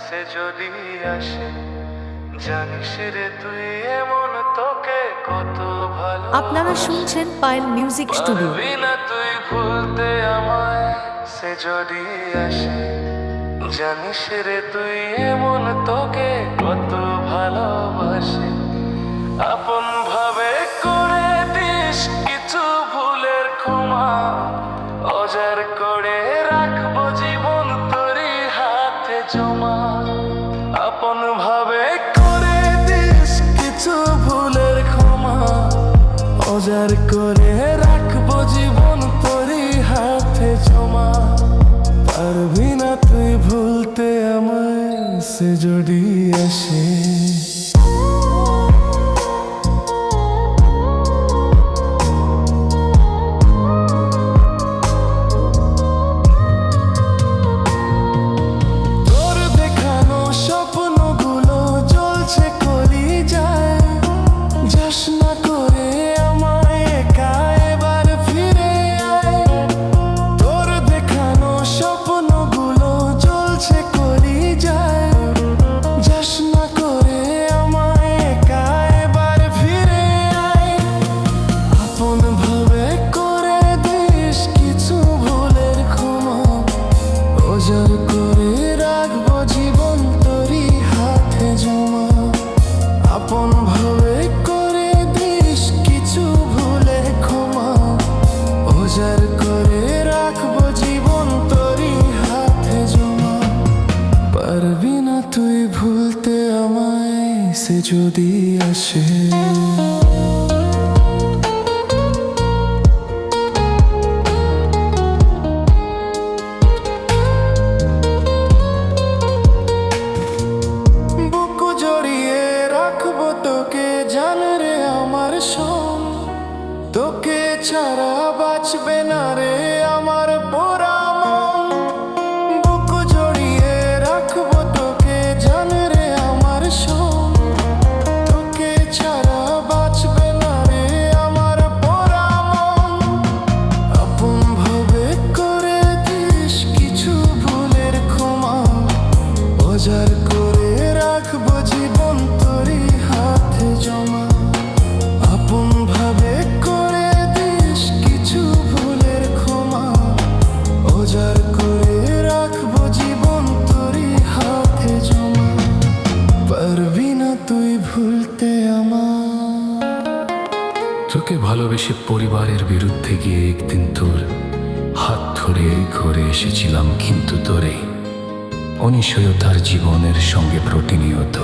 সে যদি আসে, জানিস রে তুই এমন, তোকে কত ভালো। আপনারা শুনছেন পায়েল মিউজিক স্টুডিও। পারবি না তুই ভুলতে আমায়, সে যদি আসে, জানিস রে তুই এমন, তোকে কত ভালোবাসে। আপন ভাবে করে দিস কিছু ভুলের ক্ষমা, অজার করে রাখবো জীবন তোরই হাতে জমা। আপন ভাবে করে দিস কিছু ভুলের ক্ষমা, অজার করে রাখবো জীবন তোরই হাতে জমা। পারবি না তুই ভুলতে আমায়, সে যদি আসে। পারবি না তুই ভুলতে আমায়, সে যদি আসে। বুক জড়িয়ে রাখবো তোকে, জান রে আমার সব, তোকে ছাড়া বাঁচবে না রে আমার পোড়া মন। বুক জড়িয়ে রাখবো তোকে, জান রে আমার সব, তোকে ছাড়া বাঁচবে না রে আমার পোড়া মন। আপন ভাবে করে দিস কিছু ভুলের ক্ষমা, অজার করে রাখবো জীবন তোরই হাতে জমা। আপন ভাবে করে দিস কিছু ভুলের ক্ষমা, অজার করে রাখবো জীবন তোরই হাতে জমা। পারবি না তুই ভুলতে আমার। তোকে ভালোবেসে পরিবারের বিরুদ্ধে গিয়ে একদিন তোর হাত ধরে ঘরে এসেছিলাম, কিন্তু তোরে অনিশ্চয়তার জীবনের সঙ্গে প্রতিনিয়ত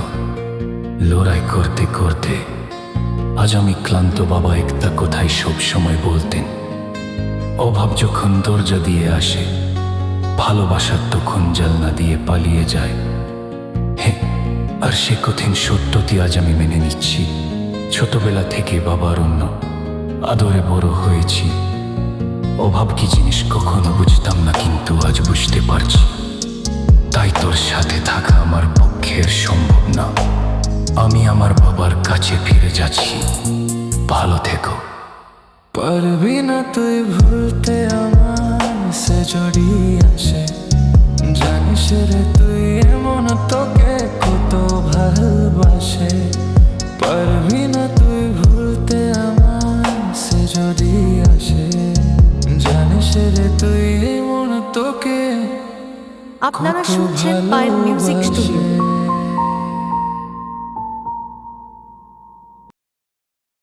লড়াই করতে করতে আজ আমি ক্লান্ত। বাবা একটা কথাই সব সময় বলতেন, অভাব যখন দরজা দিয়ে আসে, ভালোবাসা তখন জানলা দিয়ে পালিয়ে যায়। হ্যাঁ, আর সে কঠিন সত্যটি আজ আমি মেনে নিচ্ছি। ছোটবেলা থেকে বাবার অন্য আদরে বড় হয়েছি। অভাব কি জিনিস কখনো বুঝতাম না, কিন্তু আজ বুঝতে পারছি। তাই তোর সাথে থাকা আমার পক্ষের সম্ভব না। আমি আমার বাবার কাছে ফিরে যাচ্ছি, ভালো থেকো। পারবি না তুই ভুলতে আমার, সে যদি আসে, জানিস রে তুই এমন, তোকে কত ভালোবাসে। পারবি না তুই ভুলতে আমার, সে যদি আসে, জানিস রে তুই এমন, তোকে আপনারা শুনছেন পায়েল মিউজিক স্টুডিও।